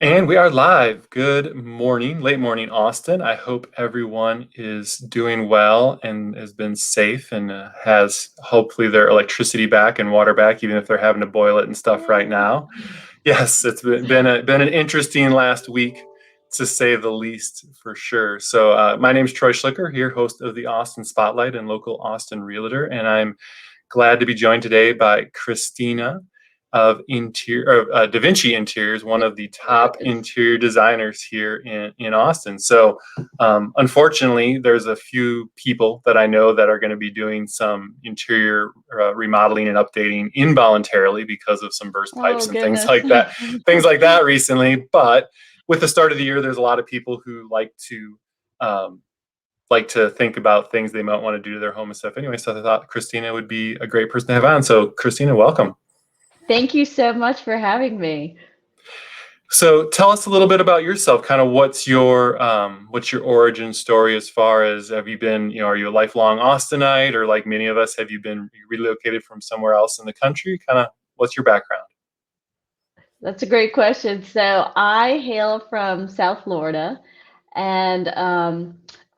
And we are live. Good morning, late morning, Austin. I hope everyone is doing well and has been safe and has hopefully their electricity back and water back, even if they're having to boil it and stuff right Yay. now. Yes, it's been an interesting last week, to say the least, for sure. So, my name is Troy Schlicker, here, host of the Austin Spotlight and local Austin Realtor, and I'm glad to be joined today by Christina of Davinci Interiors, one of the top Yes. interior designers here in Austin. So, unfortunately, there's a few people that I know that are going to be doing some interior remodeling and updating involuntarily because of some burst Oh pipes and things goodness. like that, recently. But with the start of the year, there's a lot of people who um, like to think about things they might want to do to their home and stuff anyway. So I thought Christina would be a great person to have on. So Christina, welcome. Thank you so much for having me. So tell us a little bit about yourself. Kind of what's your origin story as far as have you been, are you a lifelong Austinite, or like many of us, have you been relocated from somewhere else in the country? Kind of what's your background? That's a great question. So I hail from South Florida, and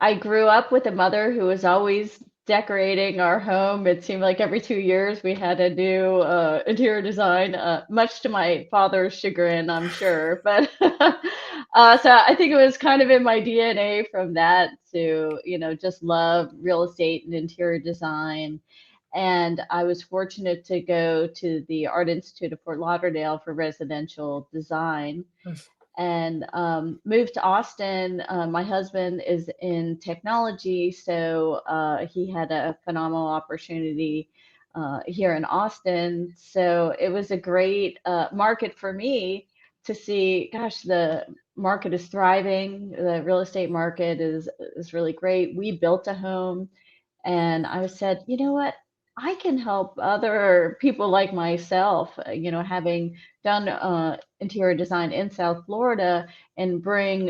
I grew up with a mother who was always decorating our home. It seemed like every 2 years we had a new interior design, much to my father's chagrin, I'm sure. But so I think it was kind of in my DNA from that to, just love real estate and interior design. And I was fortunate to go to the Art Institute of Fort Lauderdale for residential design Nice. and moved to Austin. My husband is in technology, so he had a phenomenal opportunity here in Austin. So it was a great market for me to see. Gosh, the market is thriving. The real estate market is really great. We built a home, and I said, you know what? I can help other people like myself, having done interior design in South Florida and bring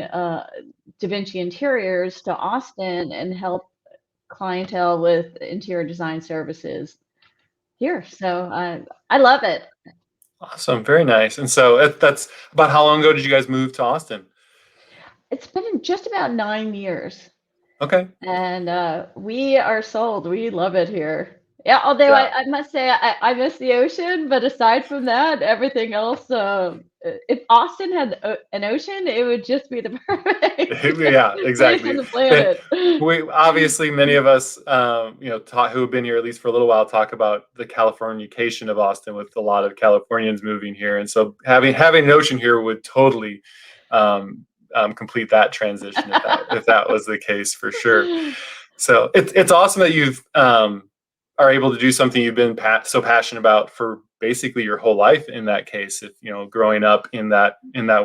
Davinci Interiors to Austin and help clientele with interior design services here. So I love it. Awesome. Very nice. And so that's about how long ago did you guys move to Austin? It's been just about 9 years. Okay. And we are sold. We love it here. Yeah, although Yeah. I must say I miss the ocean, but aside from that, everything else, if Austin had an ocean, it would just be the perfect Yeah, place on exactly. the planet. We obviously, many of us, who have been here at least for a little while, talk about the Californication of Austin, with a lot of Californians moving here, and so having an ocean here would totally complete that transition if that was the case, for sure. So it's awesome that you've are able to do something you've been so passionate about for basically your whole life. In that case, if growing up in that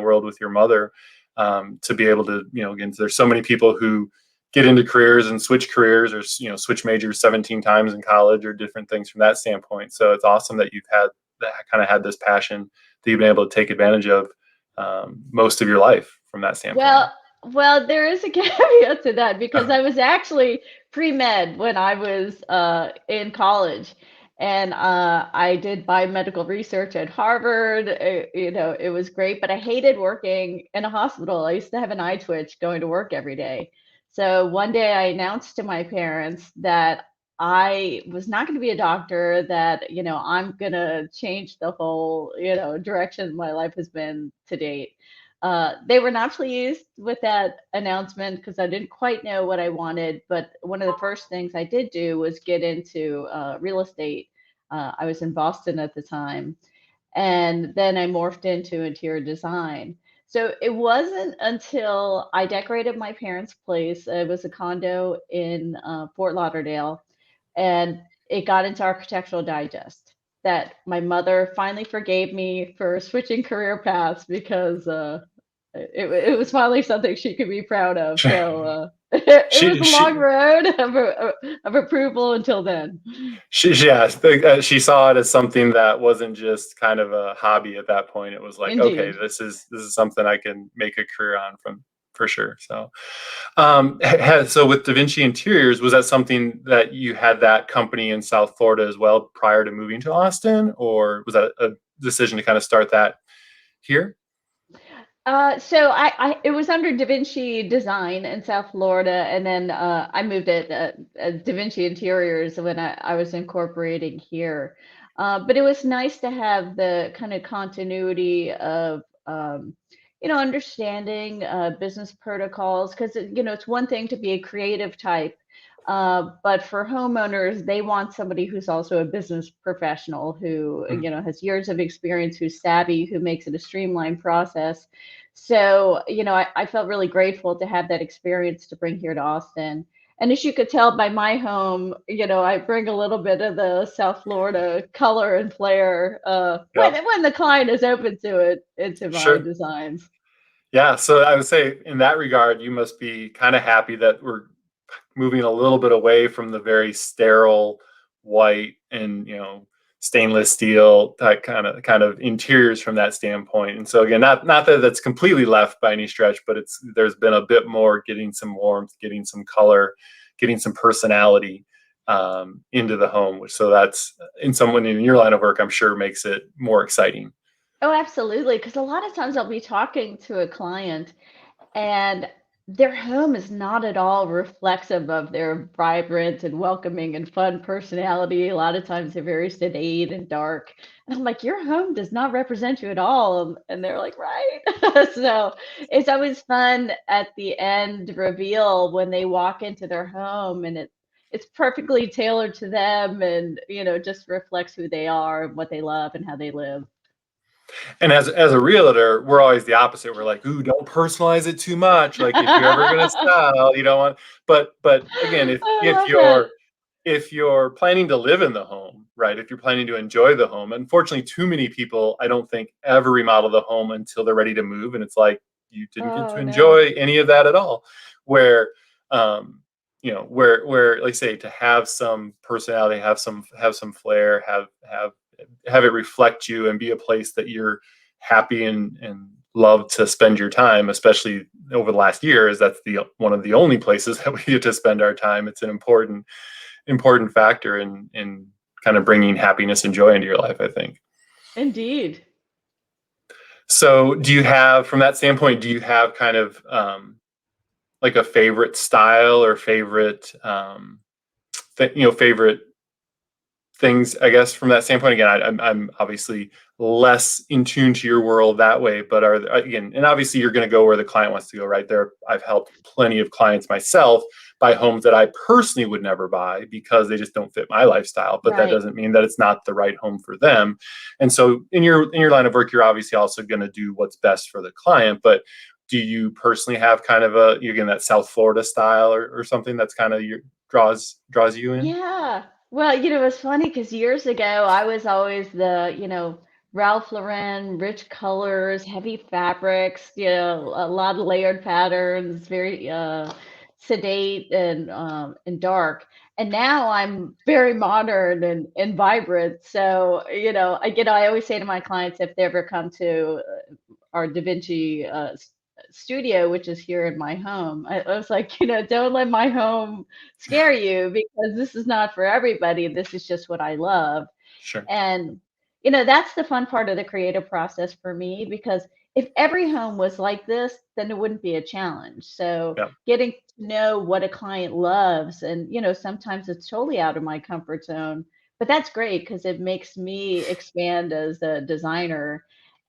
world with your mother, to be able to, again, there's so many people who get into careers and switch careers, or switch majors 17 times in college, or different things from that standpoint. So it's awesome that you've had that, kind of had this passion that you've been able to take advantage of most of your life from that standpoint. Well, well, there is a caveat to that because I was actually pre-med when I was in college, and I did biomedical research at Harvard. It was great, but I hated working in a hospital. I used to have an eye twitch going to work every day. So one day I announced to my parents that I was not going to be a doctor, that, I'm going to change the whole, direction my life has been to date. They were not pleased with that announcement because I didn't quite know what I wanted. But one of the first things I did do was get into real estate. I was in Boston at the time. And then I morphed into interior design. So it wasn't until I decorated my parents' place. It was a condo in Fort Lauderdale, and it got into Architectural Digest that my mother finally forgave me for switching career paths because it was finally something she could be proud of. So it was she a long she road of approval until then. yeah, she saw it as something that wasn't just kind of a hobby at that point. It was like, okay, Indeed. this is something I can make a career on, from for sure. So, so with Davinci Interiors, was that something that you had that company in South Florida as well prior to moving to Austin, or was that a decision to kind of start that here? So it was under Davinci Design in South Florida, and then I moved it Davinci Interiors when I was incorporating here. But it was nice to have the kind of continuity of understanding business protocols because it's one thing to be a creative type, but for homeowners, they want somebody who's also a business professional who Mm. has years of experience, who's savvy, who makes it a streamlined process. So, I felt really grateful to have that experience to bring here to Austin. And as you could tell by my home, I bring a little bit of the South Florida color and flair Yeah, when the client is open to it into my sure. designs. Yeah, so I would say in that regard, you must be kind of happy that we're moving a little bit away from the very sterile white and stainless steel type kind of interiors from that standpoint. And so again, not that that's completely left by any stretch, but there's been a bit more getting some warmth, getting some color, getting some personality into the home, which so that's in someone in your line of work, I'm sure makes it more exciting. Oh, absolutely. Because a lot of times I'll be talking to a client and their home is not at all reflexive of their vibrant and welcoming and fun personality. A lot of times they're very sedate and dark. And I'm like, your home does not represent you at all. And they're like, right. So it's always fun at the end reveal when they walk into their home and it's perfectly tailored to them and just reflects who they are and what they love and how they live. And as a realtor, we're always the opposite. We're like, "Ooh, don't personalize it too much. Like, if you're ever gonna sell, you don't want." But again, if I if love that. you're if you're planning to live in the home, right? If you're planning to enjoy the home, unfortunately, too many people, I don't think, ever remodel the home until they're ready to move, and it's like you didn't get to Oh no. enjoy any of that at all. Where, where, like say, to have some personality, have some flair, have it reflect you and be a place that you're happy and love to spend your time, especially over the last year, is that's the one of the only places that we get to spend our time. It's an important factor in kind of bringing happiness and joy into your life, I think. Indeed. So do you have, from that standpoint, do you have kind of like a favorite style or favorite things, I guess, from that standpoint? Again, I'm obviously less in tune to your world that way, but again, and obviously you're going to go where the client wants to go, right? There, I've helped plenty of clients myself buy homes that I personally would never buy because they just don't fit my lifestyle. But that Right. doesn't mean that it's not the right home for them. And so in your line of work, you're obviously also going to do what's best for the client. But do you personally have kind of again, that South Florida style or something that's kind of your draws you in? Yeah. Well, it's funny because years ago I was always the, Ralph Lauren, rich colors, heavy fabrics, a lot of layered patterns, very sedate and dark. And now I'm very modern and vibrant. So, I always say to my clients if they ever come to our Da Vinci studio, which is here in my home. I was like, don't let my home scare you because this is not for everybody. This is just what I love. Sure. And, that's the fun part of the creative process for me because if every home was like this, then it wouldn't be a challenge. So Yeah. getting to know what a client loves, and, sometimes it's totally out of my comfort zone, but that's great because it makes me expand as a designer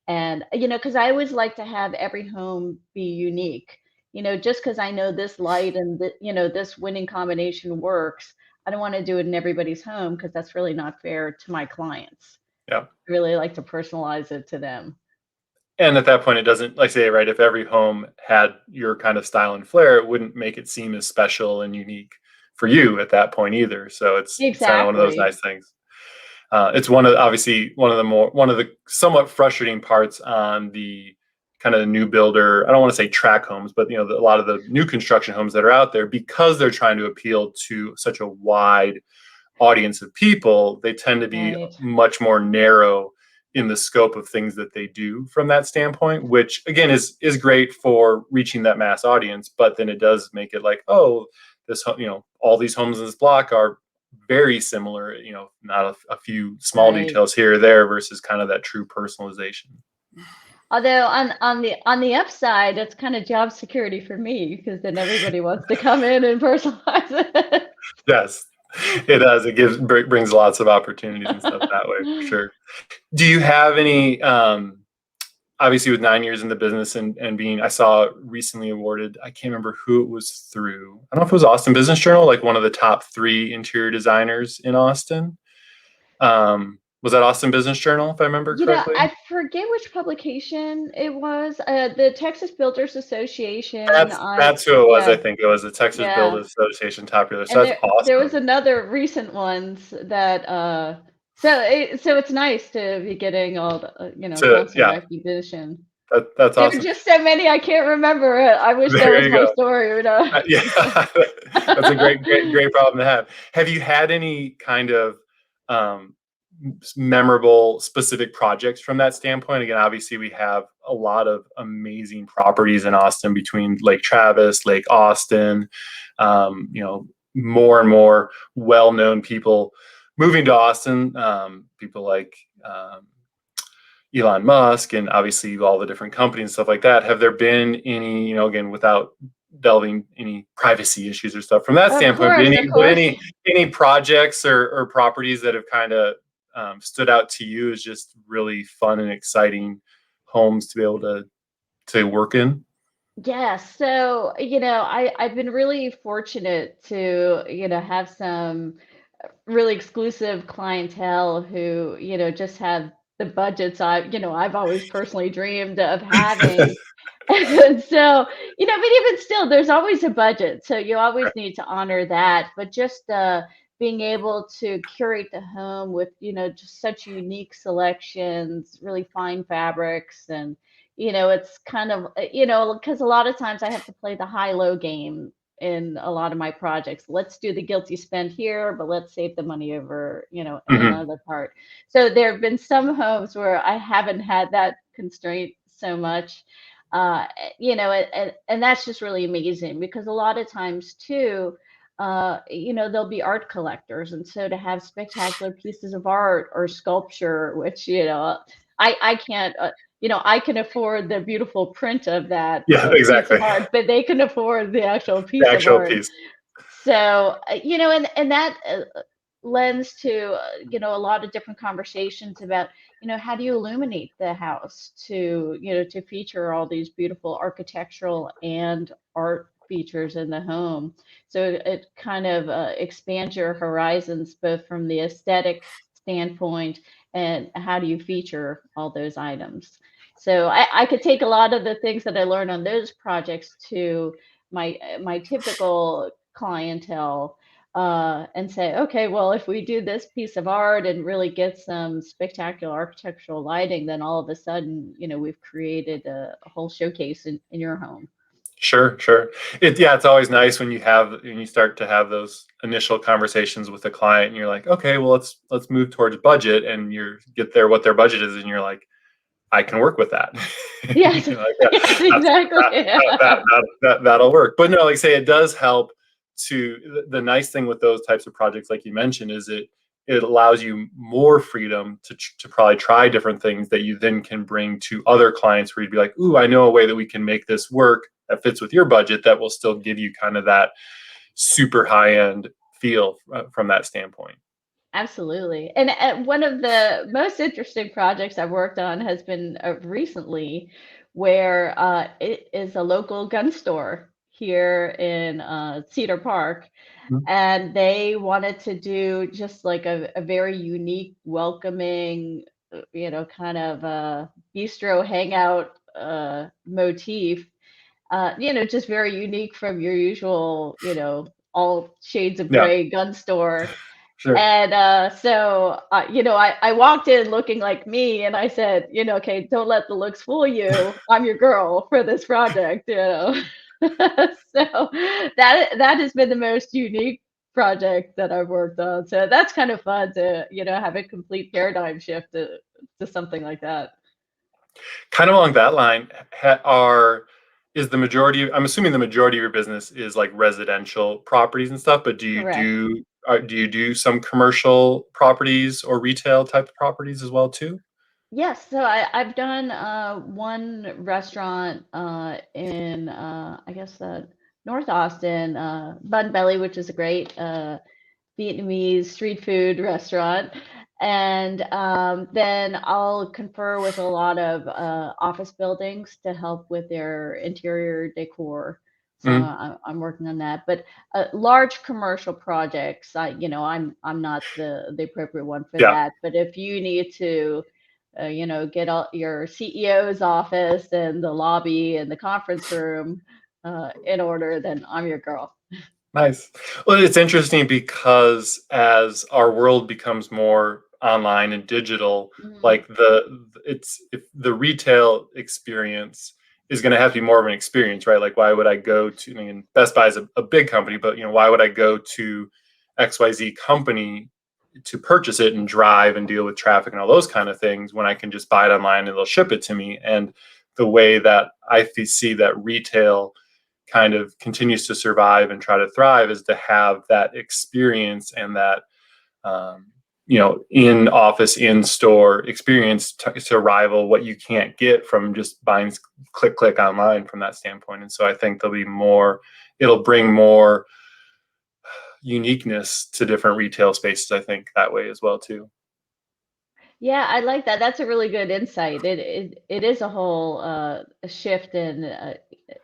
and, because I always like to have every home be unique. Just because I know this light and this winning combination works, I don't want to do it in everybody's home because that's really not fair to my clients. Yeah. I really like to personalize it to them. And at that point, it doesn't, like say, right, if every home had your kind of style and flair, it wouldn't make it seem as special and unique for you at that point either. So it's kind of one of those Exactly. nice things. It's obviously one of the somewhat frustrating parts on the kind of new builder. I don't want to say track homes, but a lot of the new construction homes that are out there, because they're trying to appeal to such a wide audience of people, they tend to be Right. much more narrow in the scope of things that they do from that standpoint, which again is great for reaching that mass audience. But then it does make it like, oh, all these homes in this block are very similar, not a few small Right. details here or there versus kind of that true personalization. Although on the upside, it's kind of job security for me because then everybody wants to come in and personalize it. Yes, it does. It brings lots of opportunities and stuff that way for sure. Do you have any, obviously with 9 years in the business and being, I saw recently awarded, I can't remember who it was through. I don't know if it was Austin Business Journal, like one of the top 3 interior designers in Austin. Was that Austin Business Journal, if I remember correctly? I forget which publication it was. The Texas Builders Association. That's who it was. I Yeah, think it was the Texas yeah. Builders Association top dealer. So And that's there was awesome. another recent ones that so it's nice to be getting all the To constant Yeah, recognition. that's There were awesome. just so many I can't remember it. I wish that There was you my go. story, Yeah, that's a great problem to have. Have you had any kind of um, memorable specific projects from that standpoint? Again, obviously we have a lot of amazing properties in Austin between Lake Travis, Lake Austin. More and more well-known people moving to Austin. People like Elon Musk and obviously all the different companies and stuff like that. Have there been any, again, without delving any privacy issues or stuff from that Of standpoint, but course, of course. any projects or properties that have kind of stood out to you as just really fun and exciting homes to be able to work in? Yes. So, I've been really fortunate to, have some really exclusive clientele who, just have the budgets I've always personally dreamed of having. And so, but even still, there's always a budget. So you always need to honor that. But just being able to curate the home with, just such unique selections, really fine fabrics. And, it's kind of, because a lot of times I have to play the high-low game in a lot of my projects. Let's do the guilty spend here, but let's save the money over, in Mhm. another part. So there have been some homes where I haven't had that constraint so much. Uh, and that's just really amazing because a lot of times too, there'll be art collectors, and so to have spectacular pieces of art or sculpture, which I can't. I can afford the beautiful print of that Yeah, piece of exactly. art, but they can afford the actual The piece of actual art. piece. So, and that lends to, a lot of different conversations about, how do you illuminate the house to, to feature all these beautiful architectural and art features in the home. So it kind of expands your horizons both from the aesthetic standpoint and how do you feature all those items. So I could take a lot of the things that I learned on those projects to my typical clientele and say, okay, well, if we do this piece of art and really get some spectacular architectural lighting, then all of a sudden, we've created a whole showcase in your home. Sure, sure. It's always nice when you start to have those initial conversations with the client and you're like, okay, well let's move towards budget and you get there what their budget is and you're like, I can work with that. Yes, Like, yeah, yes, that's exactly. that'll work. But no, like say it does help the nice thing with those types of projects, like you mentioned, is it allows you more freedom to probably try different things that you then can bring to other clients where you'd be like, ooh, I know a way that we can make this work that fits with your budget that will still give you kind of that super high end feel from that standpoint. Absolutely. And one of the most interesting projects I've worked on has been recently, where it is a local gun store here in Cedar Park. Mhm. And they wanted to do just like a very unique, welcoming, kind of bistro hangout motif, just very unique from your usual, all shades of Yeah, gray gun store. sure. And I walked in looking like me, and I said, okay, don't let the looks fool you. I'm your girl for this project. So that has been the most unique project that I've worked on. So that's kind of fun to, have a complete paradigm shift to something like that. Kind of along that line, are is the majority, I'm assuming the majority of your business is like residential properties and stuff, but Correct. do you do some commercial properties or retail type of properties as well too? Yes, so I've done one restaurant in I guess North Austin, Bun Belly, which is a great Vietnamese street food restaurant. And then I'll confer with a lot of office buildings to help with their interior decor. So Mhm. I'm working on that. But large commercial projects, I'm not the appropriate one for Yeah, that. But if you need to, get all your CEO's office and the lobby and the conference room in order, then I'm your girl. nice. Well, it's interesting because as our world becomes more online and digital, Mhm. like it's if the retail experience is going to have to be more of an experience, right? Like, why would I go to? I mean, Best Buy is a big company, but why would I go to XYZ company to purchase it and drive and deal with traffic and all those kind of things when I can just buy it online and they'll ship it to me? And the way that I see that retail kind of continues to survive and try to thrive is to have that experience and that um, in office, in store experience to rival what you can't get from just buying click online from that standpoint. And so I think there'll be more, it'll bring more uniqueness to different retail spaces, I think, that way as well too. Yeah, I like that. That's a really good insight. It is a whole a shift in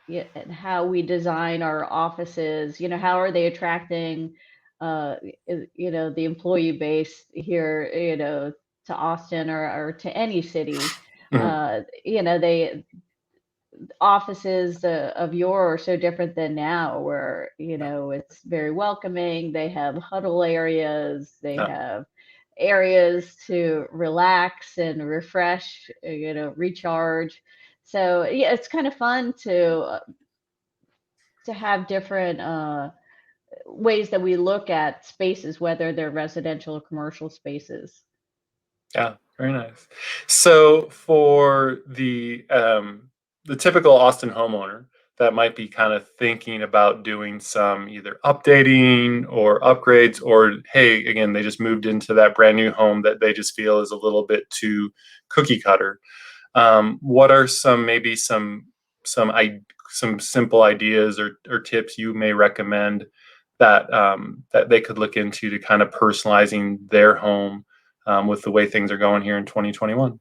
yeah, in how we design our offices. How are they attracting the employee base here, to Austin or to any city. Mhm. They offices of yore are so different than now, where it's very welcoming. They have huddle areas, they Yeah. have areas to relax and refresh, recharge. So yeah, it's kind of fun to have different ways that we look at spaces, whether they're residential or commercial spaces. Yeah, very nice. So for the typical Austin homeowner that might be kind of thinking about doing some either updating or upgrades, or hey, again, they just moved into that brand new home that they just feel is a little bit too cookie cutter. What are some some simple ideas or tips you may recommend that they could look into to kind of personalizing their home with the way things are going here in 2021?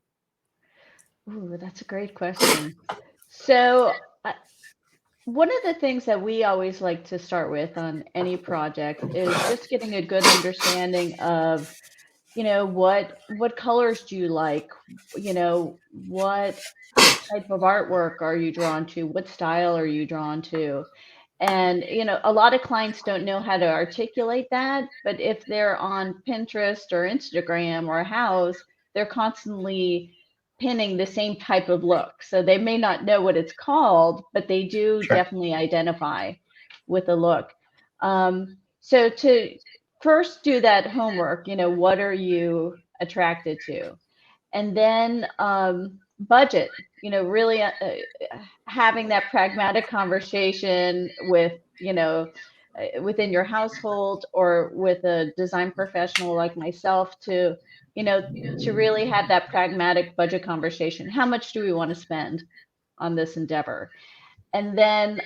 Ooh, that's a great question. So, one of the things that we always like to start with on any project is just getting a good understanding of, what colors do you like? What type of artwork are you drawn to? What style are you drawn to? And, a lot of clients don't know how to articulate that, but if they're on Pinterest or Instagram or a house, they're constantly pinning the same type of look. So they may not know what it's called, but they do Sure. definitely identify with the look. So to first do that homework, what are you attracted to? And then budget, really having that pragmatic conversation with, within your household or with a design professional like myself you know, to really have that pragmatic budget conversation. How much do we want to spend on this endeavor? And then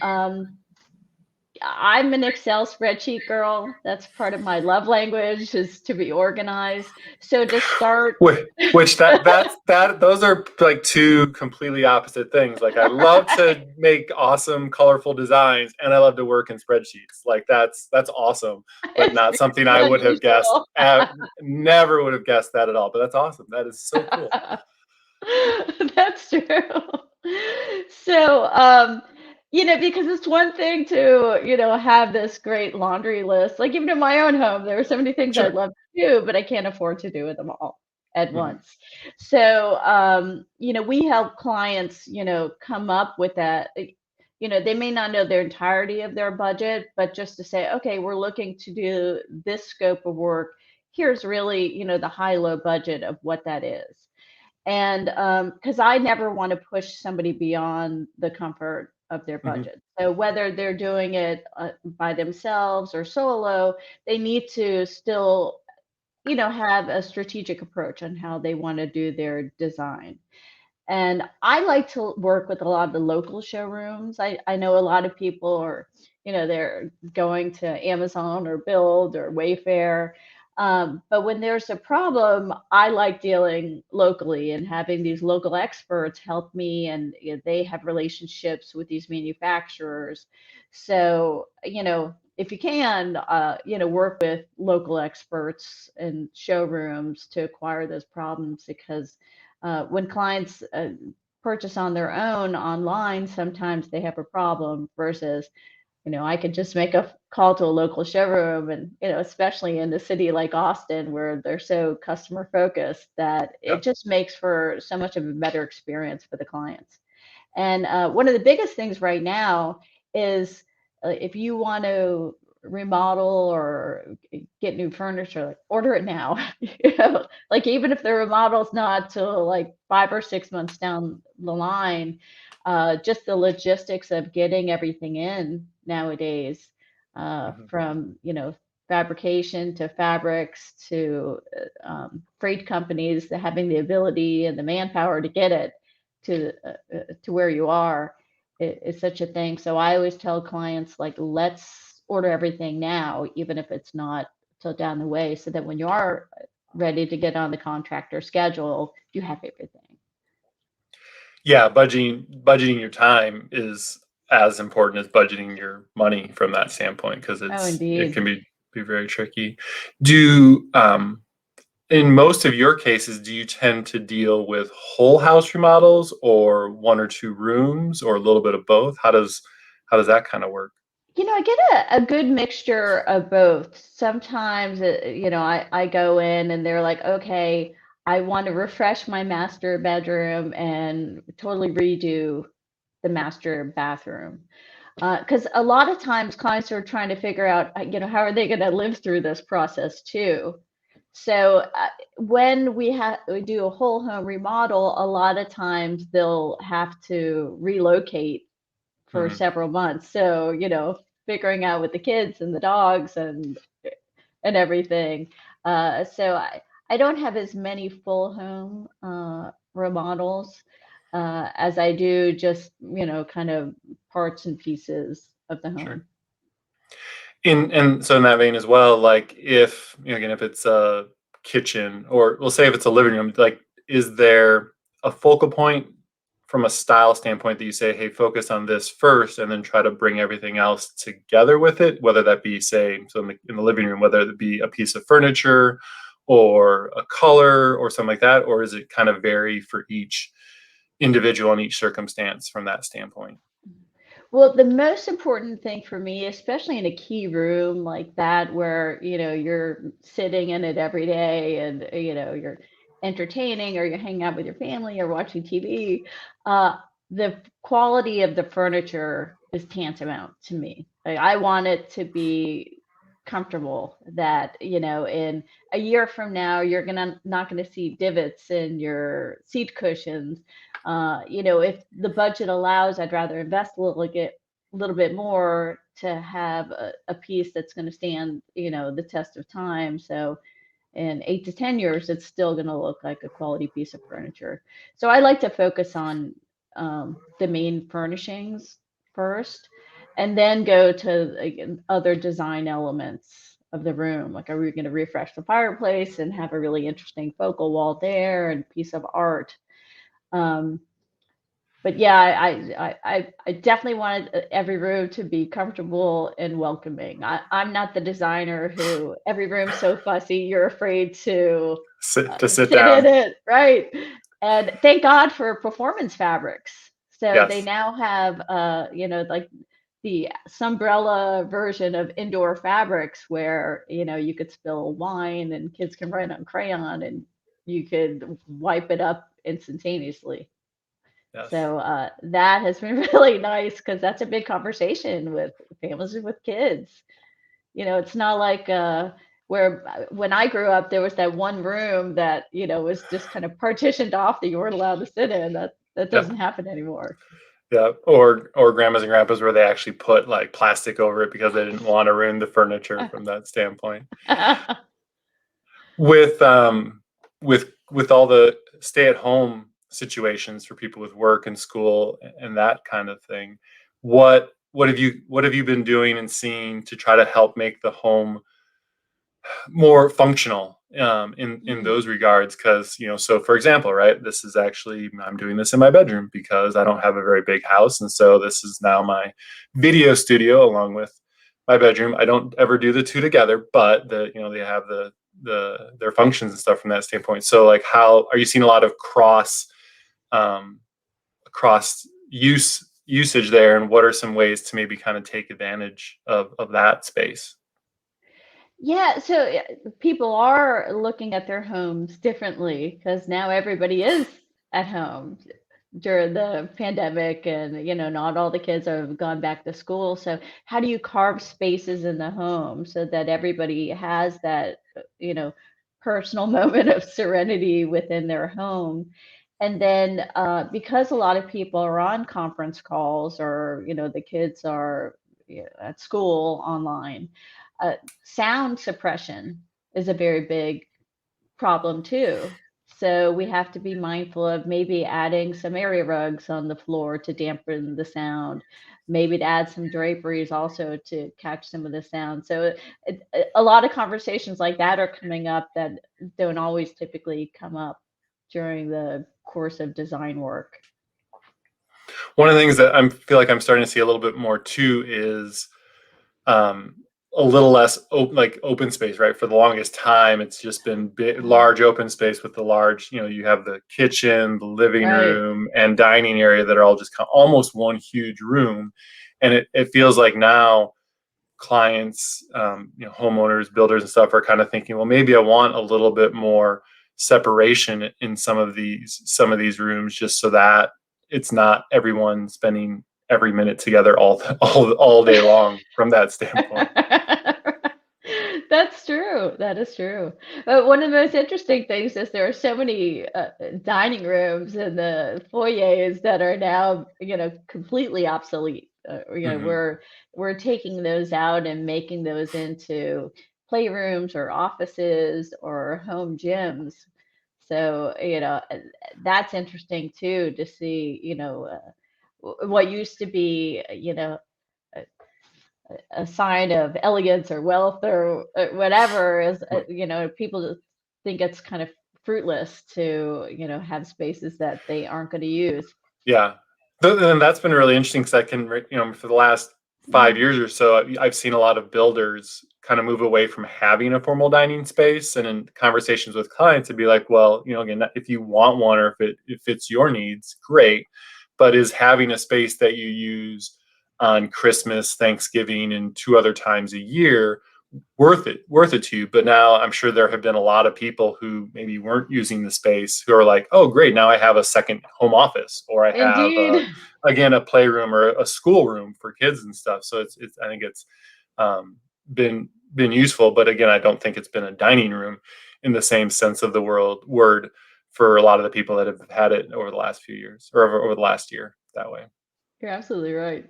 I'm an Excel spreadsheet girl. That's part of my love language, is to be organized. So to start, Which that those are like two completely opposite things. Like, I love to make awesome, colorful designs, and I love to work in spreadsheets. Like, that's awesome, but it's not something I would have guessed. unusual. Never would have guessed that at all. But that's awesome. That is so cool. That's true. So, because it's one thing to, have this great laundry list. Like even in my own home, there are so many things I'd Sure. love to do, but I can't afford to do them all at Mhm. once. So, we help clients, come up with that. They may not know their entirety of their budget, but just to say, okay, we're looking to do this scope of work. Here's really, the high-low budget of what that is. And because I never want to push somebody beyond the comfort of their Mhm. budget. So whether they're doing it by themselves or solo, they need to still have a strategic approach on how they want to do their design. And I like to work with a lot of the local showrooms. I know a lot of people are, they're going to Amazon or Build or Wayfair. But when there's a problem, I like dealing locally and having these local experts help me. And they have relationships with these manufacturers. So, if you can, work with local experts and showrooms to acquire those problems, because when clients purchase on their own online, sometimes they have a problem versus, I could just make a call to a local showroom, and, especially in a city like Austin where they're so customer focused, that it Yep. just makes for so much of a better experience for the clients. And one of the biggest things right now is if you want to remodel or get new furniture, like order it now. Like even if the remodel's not till like 5 or 6 months down the line, just the logistics of getting everything in nowadays, Mhm. from fabrication to fabrics to freight companies, to having the ability and the manpower to get it to where you are is such a thing. So I always tell clients, like, let's order everything now, even if it's not till down the way, so that when you are ready to get on the contractor schedule, you have everything. Yeah, budgeting your time is as important as budgeting your money from that standpoint, because Oh, it indeed. can be very tricky. Do in most of your cases, do you tend to deal with whole house remodels or one or two rooms or a little bit of both? How does that kind of work? I get a good mixture of both. Sometimes, I go in and they're like, okay, I want to refresh my master bedroom and totally redo the master bathroom. Because a lot of times clients are trying to figure out, how are they going to live through this process too. So when we do a whole home remodel, a lot of times they'll have to relocate for Mhm. several months. So, figuring out with the kids and the dogs and everything. So I don't have as many full home remodels as I do just, kind of parts and pieces of the Sure. home. And so in that vein as well, like if again, if it's a kitchen, or we'll say if it's a living room, like is there a focal point from a style standpoint that you say, hey, focus on this first and then try to bring everything else together with it, whether that be, say, so in the living room, whether it be a piece of furniture or a color or something like that, or is it kind of vary for each individual and each circumstance from that standpoint? Well, the most important thing for me, especially in a key room like that, where, you're sitting in it every day and, you're entertaining or you're hanging out with your family or watching TV, the quality of the furniture is tantamount to me. Like, I want it to be comfortable, that, in a year from now, you're not gonna see divots in your seat cushions. If the budget allows, I'd rather invest a little bit more to have a piece that's going to stand, the test of time. So in 8 to 10 years, it's still going to look like a quality piece of furniture. So I like to focus on the main furnishings first, and then go to, like, other design elements of the room. Like, are we going to refresh the fireplace and have a really interesting focal wall there and piece of art? Um, but yeah, I definitely wanted every room to be comfortable and welcoming. I'm not the designer who every room's so fussy you're afraid to Sit sit in down. it, right? And thank God for performance fabrics. So they Yes. now have, like the Sunbrella version of indoor fabrics, where, you could spill wine and kids can write on crayon and you could wipe it up instantaneously. Yes. So that has been really nice, because that's a big conversation with families with kids. It's not like where when I grew up, there was that one room that, was just kind of partitioned off that you weren't allowed to sit in. That Yep. doesn't happen anymore. Yeah, or grandmas and grandpas where they actually put like plastic over it because they didn't want to ruin the furniture from that standpoint. with with all the stay at home situations for people with work and school and that kind of thing, what have you been doing and seeing to try to help make the home more functional in Mm, those regards? Because so for example, right, this is actually, I'm doing this in my bedroom because I don't have a very big house, and so this is now my video studio along with my bedroom. I don't ever do the two together, but they have their functions and stuff from that standpoint. So like, how are you seeing a lot of um cross usage there, and what are some ways to maybe kind of take advantage of that space? yeah, so people are looking at their homes differently because now everybody is at home during the pandemic, and not all the kids have gone back to school. So how do you carve spaces in the home so that everybody has that you know personal moment of serenity within their home? And then because a lot of people are on conference calls, or the kids are at school online, uh, sound suppression is a very big problem too. So we have to be mindful of maybe adding some area rugs on the floor to dampen the sound, maybe to add some draperies also to catch some of the sound. So a lot of conversations like that are coming up that don't always typically come up during the course of design work. One of the things that I feel like I'm starting to see a little bit more too is um, a little less like open space, right? For the longest time, it's just been Mm. large open space with the large, you have the kitchen, the living Right. room, and dining area that are all just almost one huge room. And it feels like now clients, homeowners, builders, and stuff are kind of thinking, well, maybe I want a little bit more separation in some of these rooms, just so that it's not everyone spending every minute together all day long from that standpoint. That's true. That is true. But one of the most interesting things is there are so many dining rooms in the foyers that are now, completely obsolete. Hmm. We're taking those out and making those into playrooms or offices or home gyms. So, that's interesting too, to see, what used to be, a sign of elegance or wealth or whatever is, people think it's kind of fruitless to have spaces that they aren't going to use. Yeah, and that's been really interesting because I can, for the last Mm. 5 years or so, I've seen a lot of builders kind of move away from having a formal dining space, and in conversations with clients, it'd be like, well, again, if you want one or if it fits your needs, great. But is having a space that you use on Christmas, Thanksgiving, and two other times a year worth it to you? But now I'm sure there have been a lot of people who maybe weren't using the space who are like, oh great, now I have a second home office, or I have Indeed. again a playroom or a school room for kids and stuff. So it's I think it's um, been useful, but again, I don't think it's been a dining room in the same sense of the word for a lot of the people that have had it over the last few years, or over the last year that way. You're absolutely right.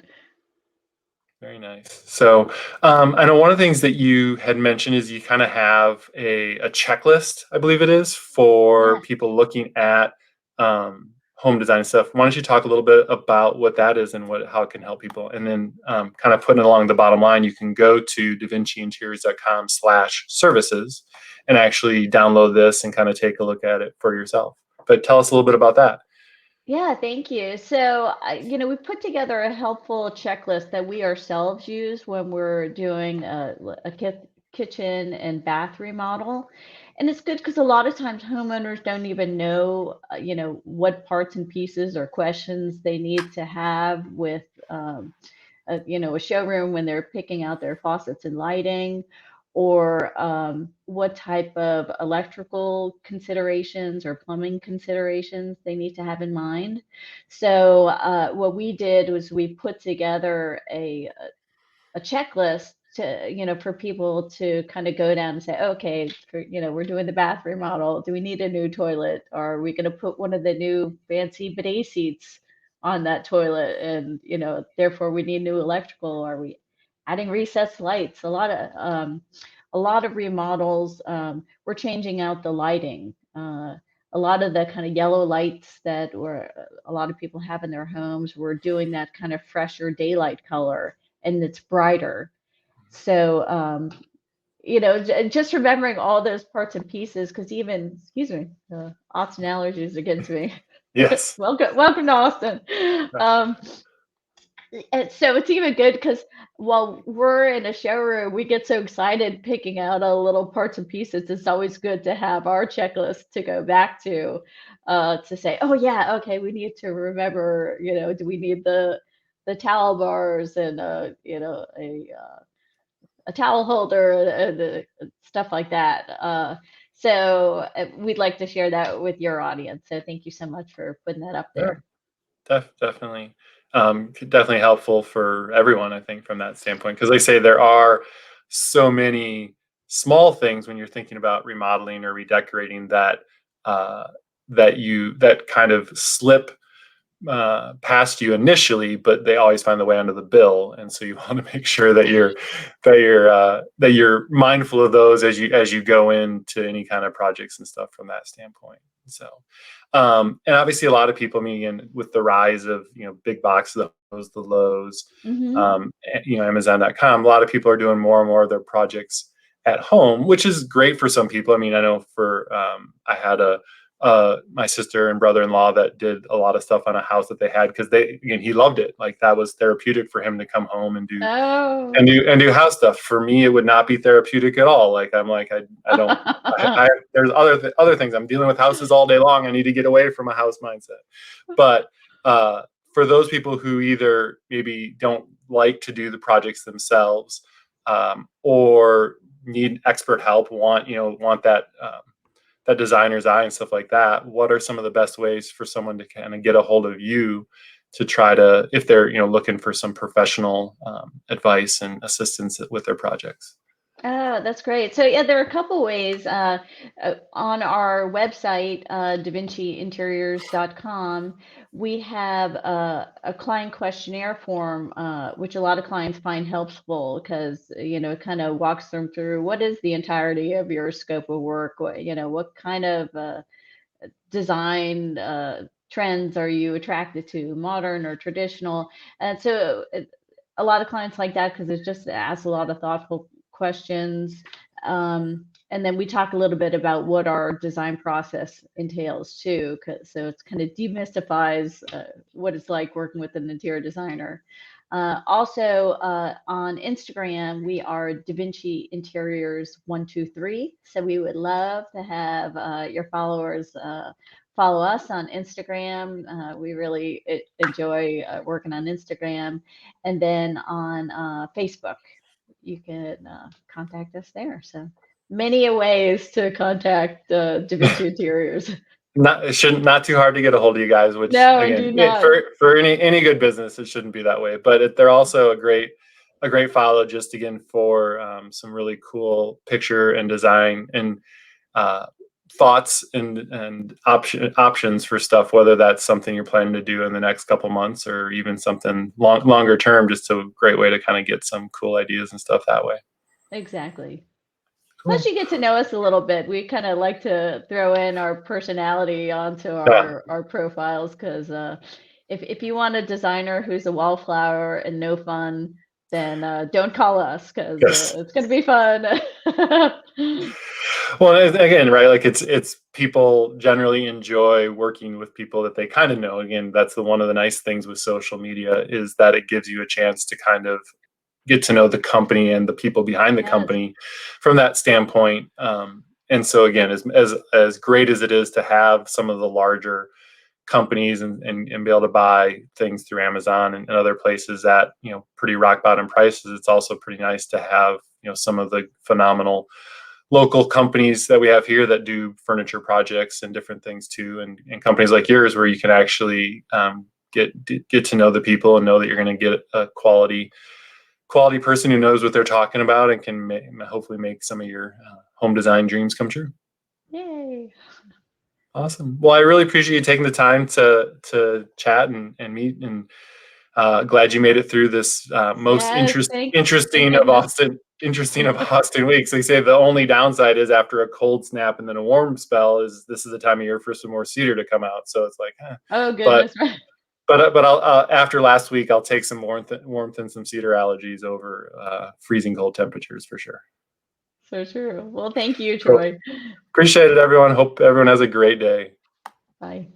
Very nice. So, I know one of the things that you had mentioned is you kind of have a checklist, I believe it is, for Yes. people looking at home design stuff. Why don't you talk a little bit about what that is and how it can help people? And then kind of putting it along the bottom line, you can go to davinciinteriors.com/services and actually download this and kind of take a look at it for yourself. But tell us a little bit about that. Yeah, thank you. So, we put together a helpful checklist that we ourselves use when we're doing a kitchen and bath remodel. And it's good because a lot of times homeowners don't even know, what parts and pieces or questions they need to have with, a showroom when they're picking out their faucets and lighting, or what type of electrical considerations or plumbing considerations they need to have in mind. So what we did was we put together a checklist to, for people to kind of go down and say, okay, we're doing the bath remodel. Do we need a new toilet? Or are we going to put one of the new fancy bidet seats on that toilet? And, therefore we need new electrical. Are we adding recessed lights? A lot of a lot of remodels, we're changing out the lighting. A lot of the kind of yellow lights that a lot of people have in their homes, we're doing that kind of fresher daylight color, and it's brighter. So, just remembering all those parts and pieces, because even, excuse me, Austin allergies against me. Yes. Welcome to Austin. Um, and so it's even good because while we're in a showroom, we get so excited picking out little parts and pieces. It's always good to have our checklist to go back to say, oh yeah, okay, we need to remember, do we need the towel bars and a towel holder and stuff like that. So we'd like to share that with your audience. So thank you so much for putting that up Yeah, there. definitely. Definitely helpful for everyone, I think, from that standpoint. Because they say there are so many small things when you're thinking about remodeling or redecorating that that kind of slip past you initially, but they always find the way onto the bill, and so you want to make sure that you're mindful of those as you go into any kind of projects and stuff from that standpoint. So, and obviously, a lot of people, I mean, again, with the rise of big boxes, the Lowe's, Hmm. Amazon.com, a lot of people are doing more and more of their projects at home, which is great for some people. I mean, I know for I had my sister and brother-in-law that did a lot of stuff on a house that they had because he loved it. Like that was therapeutic for him to come home and do Oh. and do and do house stuff. For me, it would not be therapeutic at all. Like I'm like I don't there's other things. I'm dealing with houses all day long. I need to get away from a house mindset. But for those people who either maybe don't like to do the projects themselves, or need expert help, want that designer's eye and stuff like that, what are some of the best ways for someone to kind of get a hold of you to try to, if they're looking for some professional advice and assistance with their projects? Oh, that's great. So yeah, there are a couple ways. On our website, davinciinteriors.com, we have a client questionnaire form, which a lot of clients find helpful because, it kind of walks them through what is the entirety of your scope of work, what kind of design trends are you attracted to, modern or traditional? And so a lot of clients like that because it just asks a lot of thoughtful questions. And then we talk a little bit about what our design process entails too. So it's kind of demystifies what it's like working with an interior designer. Also, on Instagram, we are Davinci Interiors 123. So we would love to have your followers follow us on Instagram. We really enjoy working on Instagram. And then on Facebook, you can contact us there. So many ways to contact Davinci Interiors. It shouldn't not too hard to get a hold of you guys, which No, again, indeed not. for any good business, it shouldn't be that way. But they're also a great follow, just again for some really cool picture and design and uh, thoughts and options for stuff, whether that's something you're planning to do in the next couple months or even something longer term. Just a great way to kind of get some cool ideas and stuff that way. Exactly. Plus, Cool. you get to know us a little bit. We kind of like to throw in our personality onto Yeah. our profiles because if you want a designer who's a wallflower and no fun, then don't call us because Yes. it's going to be fun. Well, again, right? Like it's people generally enjoy working with people that they kind of know. Again, that's one of the nice things with social media is that it gives you a chance to kind of get to know the company and the people behind the Yes, company from that standpoint. And so again, as great as it is to have some of the larger companies and be able to buy things through Amazon and other places at pretty rock bottom prices, it's also pretty nice to have some of the phenomenal local companies that we have here that do furniture projects and different things too, and companies like yours where you can actually get to know the people and know that you're going to get a quality person who knows what they're talking about and can hopefully make some of your home design dreams come true. yay! Awesome. Well, I really appreciate you taking the time to chat and meet, and glad you made it through this most Yes, thanks for interesting of getting us. Austin interesting about Austin weeks. They say the only downside is after a cold snap and then a warm spell is this is the time of year for some more cedar to come out. So it's like, Oh but goodness, right. but I'll after last week I'll take some warmth and some cedar allergies over freezing cold temperatures for sure. So true. Well, thank you, Cool. Troy. Appreciate it, everyone. Hope everyone has a great day. Bye.